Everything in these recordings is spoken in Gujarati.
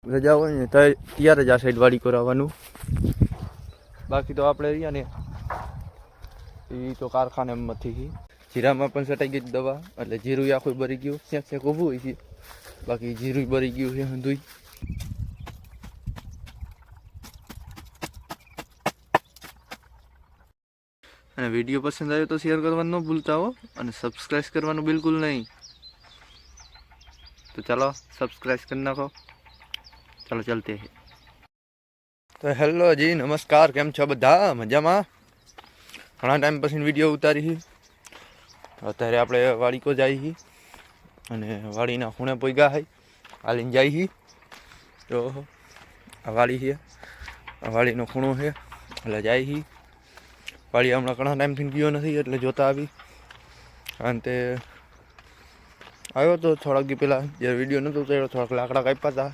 રજા હોય ને ત્યારે જ આ સાઈડ વાડી કરાવવાનું. બાકી તો આપણે રહ્યા ને એ તો કારખાનામાંથી જીરામાં પણ સટાઈ ગઈ દવા, એટલે જીરું આખું ભરી ગયું. ક્યાંક ઊભું હોય છે, બાકી જીરું ભરી ગયું છે હંધુઈ. અને વિડીયો પસંદ આવ્યો તો શેર કરવાનું ન ભૂલતા હો, અને સબસ્ક્રાઈબ કરવાનું બિલકુલ નહીં. તો ચાલો સબસ્ક્રાઈબ કરી નાખો. ચાલો ચલતે હે. તો હેલો જી, નમસ્કાર. કેમ છો બધા? મજામાં? ઘણા ટાઈમ પછી વિડીયો ઉતારી છે. અત્યારે આપણે વાડી કો જાય છીએ, અને વાડીના ખૂણે પોગ્યા હોય હાલીને જાય છીએ. તો આ વાડી છે, આ વાડીનો ખૂણો છે, એટલે જાય છીએ. વાડી હમણાં ઘણા ટાઈમથી ગયો નથી, એટલે જોતા આવી. અને તે આવ્યો તો થોડાક દી પહેલાં, જ્યારે વિડીયો નહોતો ઉતાર્યો, થોડાક લાકડા કાપ્યા હતા.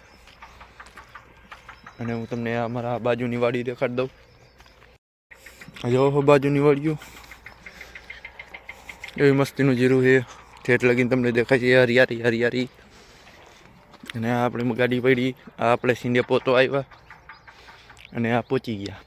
અને હું તમને અમારા બાજુની વાડી દેખાડી દઉં. જો બાજુની વાડીઓ એવી મસ્તીનું જીરું છે. ઠેઠ લગીને તમને દેખાય છે હરિયારી હરિયારી. અને આ આપણે ગાડી પડી, આ આપણે સીંડે પોતો આવ્યા, અને આ પહોંચી ગયા.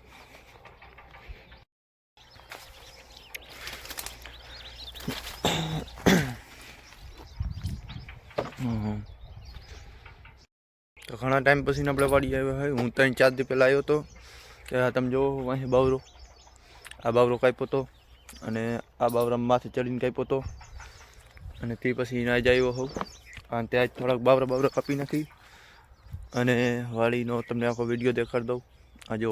તો ઘણા ટાઈમ પછી આપણે વાડી આવ્યા હોય. હું 3-4 દી પહેલાં આવ્યો હતો, ત્યાં તમે જો અહીં બાવરો, આ બાવરો કાપ્યો હતો, અને આ બાવરામાં માથે ચડીને કાપ્યો હતો. અને તે પછી ના જ આવ્યો હોઉં, અને ત્યાં જ થોડાક બાવરા કાપી નાખી. અને વાડીનો તમને આખો વિડીયો દેખાડી દઉં. આ જો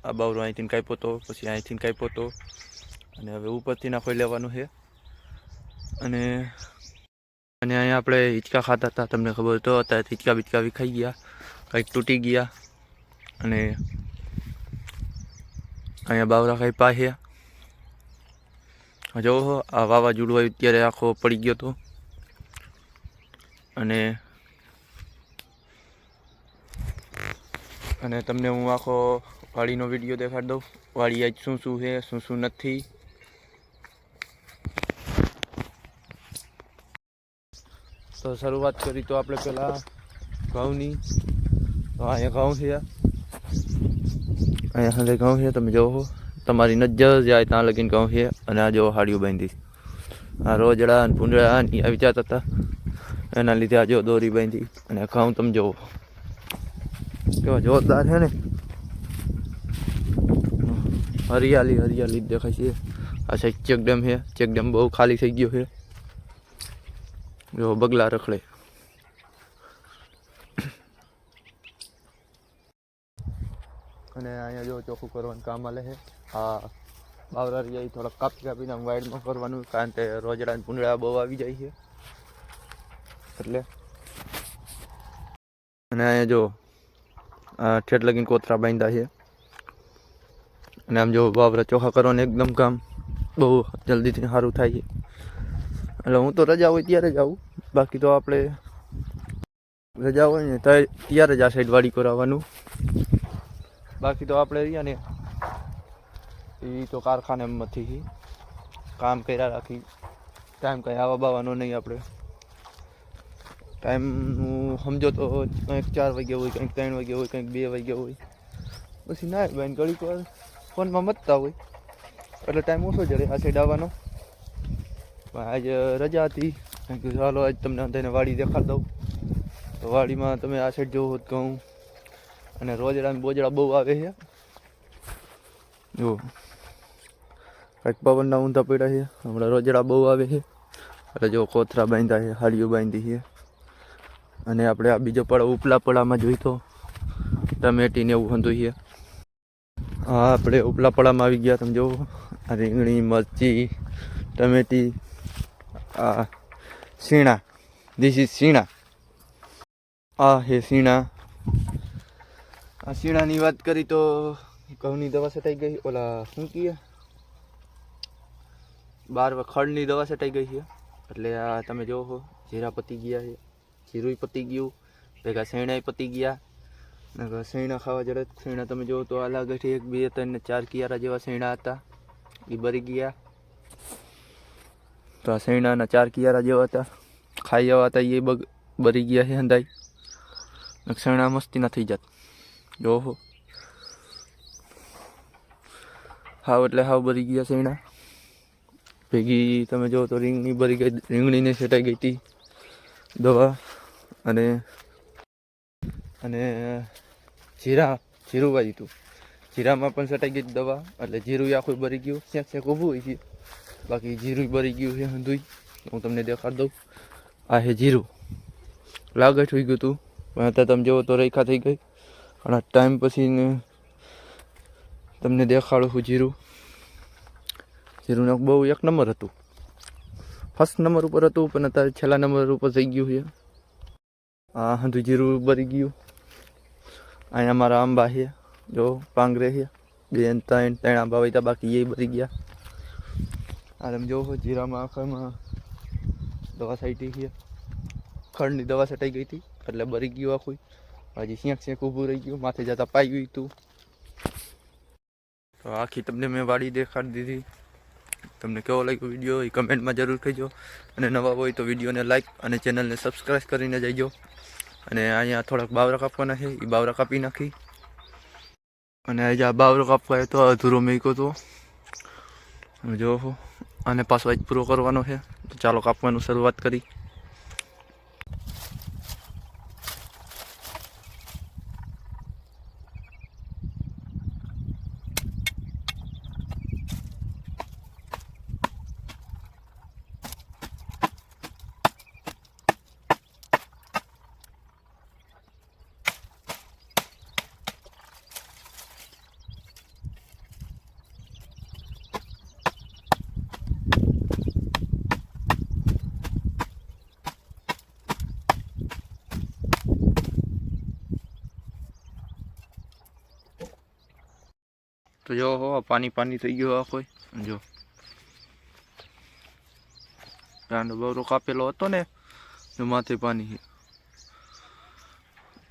આ બાવરો અહીંથી કાપ્યો હતો, પછી અહીંથી કાપ્યો હતો, અને હવે ઉપરથી નાખો લેવાનું છે. અને અહીંયા આપણે હિંચકા ખાતા હતા, તમને ખબર તો. અત્યારે હિંચકા બીચકા વિખાઈ ગયા, કંઈક તૂટી ગયા. અને અહીંયા બાવરા કંઈ પાહ્યા. જો આ વાવાઝોડું આવ્યું ત્યારે આખો પડી ગયો હતો. અને તમને હું આખો વાડીનો વિડીયો દેખાડી દઉં. વાડી આજ શું શું છે, શું શું નથી. તો શરૂઆત કરી તો આપણે પહેલાં ઘઉંની. તો અહીંયા ઘઉં છે, અહીંયા સાથે ઘઉં છે. તમે જોવો, તમારી નજર જાય ત્યાં લગીને ઘઉં છે. અને આ જો હાડીઓ બાંધી, આ રોજડા અને ભૂંડળા આવી જતા હતા, એના લીધે આ જો દોરી બાંધી. અને ઘઉં તમે જોવો કેવા જોરદાર છે ને, હરિયાળી હરિયાળી દેખાય છે. આ સાઈડ ચેકડેમ છે, ચેકડેમ બહુ ખાલી થઈ ગયો છે. જો બગલા રખડે. અને અહીંયા જો ચોખ્ખું કરવાનું કામ હાલે છે. આ બાવરા રહ્યા થોડાક કાપીને વાઇડમાં કરવાનું, કારણ કે રોજડા ભૂંડળા બહુ આવી જાય છે એટલે. અને અહીંયા જો આ ઠેઠ લગીને કોતરા બાંધ્યા છે. અને આમ જો બાવરા ચોખ્ખા કરવાનું એકદમ કામ બહુ જલ્દીથી સારું થાય છે. એટલે હું તો રજા હોય ત્યારે જ આવું, બાકી તો આપણે રજા હોય ને ત્યારે જ આ સાઈડ વાડી કરાવવાનું. બાકી તો આપણે રહ્યા ને એ તો કારખાનામાંથી કામ કર્યા રાખી. ટાઈમ કંઈ આવવા બાવાનો નહીં. આપણે ટાઈમ હું સમજો તો કંઈક 4 વાગ્યા હોય, કંઈક 3 વાગ્યા હોય, કંઈક 2 વાગ્યા હોય. પછી ના બેન ઘડીક વાર ફોનમાં મતતા હોય, એટલે ટાઈમ ઓછો જડે આ સાઈડ આવવાનો. આજે રજા હતી, ચાલો આજ તમને અંધાઈને વાડી દેખાડી દઉં. તો વાડીમાં તમે આ સાઈડ જોવો ઘઉં અને રોજડા બોજડા બહુ આવે છે. જો કંઈક પવનના ઊંધા પડ્યા છે, હમણાં રોજડા બહુ આવે છે. એટલે જો કોથરા બાંધ્યા છે, હાડીઓ બાંધી છે. અને આપણે આ બીજો પડાવ ઉપલા પડામાં જોઈ તો ટમેટીને એવું હંધું છે. હા, આપણે ઉપલા પડામાં આવી ગયા. તમે જુઓ, આ રીંગણી, મરચી, ટમેટી, આ શીણા. This is શીણા. આ હે શીણા. આ શીણાની વાત કરી તો ઘઉંની દવા છટાઈ ગઈ. ઓલા શું કહીએ, 12 ખડની દવા છટાઈ ગઈ છે. એટલે આ તમે જોવો જીરા પતી ગયા છે, જીરું પતી ગયું, ભેગા શેણાય પતી ગયા. શેણા ખાવા જડે. શેણા તમે જોવો તો આ લાગે છે 1, 2, 3 ને 4 કિયારા જેવા શેણા હતા, એ બરી ગયા. તો આ શેણાના 4 કિયારા જેવા હતા, ખાઈ જવા હતા, એ બરી ગયા છે હંધાઈ. શેણા મસ્તી ના થઈ જાત જો હો હાવ એટલે હાવ બરી ગયા શેણા ભેગી તમે જો તો રીંગણી બરી ગઈ રીંગણીને છટાઈ ગઈ હતી દવા અને અને જીરું વાવ્યું હતું જીરામાં પણ છટાઈ ગઈ દવા એટલે જીરું આખું બરી ગયું શેક શેક ઊભું હોય છે બાકી જીરું બરી ગયું છે હંધુઈ હું તમને દેખાડી દઉં આ હે જીરું લાગત થઈ ગયું હતું પણ અત્યારે તમે જુઓ તો રેખા થઈ ગઈ ઘણા ટાઈમ પછી તમને દેખાડું છું જીરું બહુ એક નંબર હતું ફર્સ્ટ નંબર ઉપર હતું પણ અત્યારે છેલ્લા નંબર ઉપર થઈ ગયું છે આ હંધું જીરું બરી ગયું અહીંયા મારા આંબા છે જો પાંગરે છે 2 ત્રણ આંબા હોય બાકી એ બરી ગયા આ તમે જોવો જીરામાં આખામાં દવા છાંટી છે ખંડની દવા છટાઈ ગઈ હતી એટલે બરી ગયું આખું હજી શેક શેક ઊભું રહી ગયું માથે જતા પાઈ ગયું હતું તો આખી તમને મેં વાડી દેખાડી દીધી તમને કેવો લાગ્યો વિડીયો એ કમેન્ટમાં જરૂર કહેજો અને નવા હોય તો વિડીયોને લાઈક અને ચેનલને સબસ્ક્રાઈબ કરીને જઈજો અને અહીંયા થોડાક બાવરા કાપવાના છે એ બાવરા કાપી નાખી અને આજે આ બાવરો કાપવા તો અધૂરો મેકો તો જો અને પાછો આજ પૂરો કરવાનો છે તો ચાલો કાપવાનું શરૂઆત કરી તો જો હો પાણી પાણી થઈ ગયો આખો જો દાંડો બવરો કાપેલો હતો ને જો માથે પાણી છે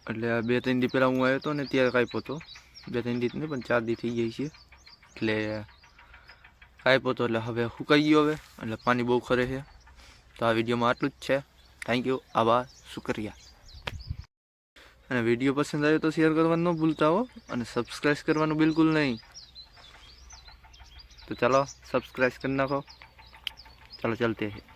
એટલે આ 2-3 દી પહેલાં હું આવ્યો હતો ને ત્યારે કાપ્યો હતો 2-3 દી નહીં પણ 4 દી થઈ ગઈ છે એટલે કાપ્યો હતો એટલે હવે સુકાઈ ગયો હવે એટલે પાણી બહુ ખરે છે તો આ વિડીયોમાં આટલું જ છે થેન્ક યુ આભાર શુક્રિયા અને વિડીયો પસંદ આવ્યો તો શેર કરવાનું ન ભૂલતા હો અને સબસ્ક્રાઈબ કરવાનું બિલકુલ નહીં तो चलो सब्सक्राइब करना को चलो चलते हैं।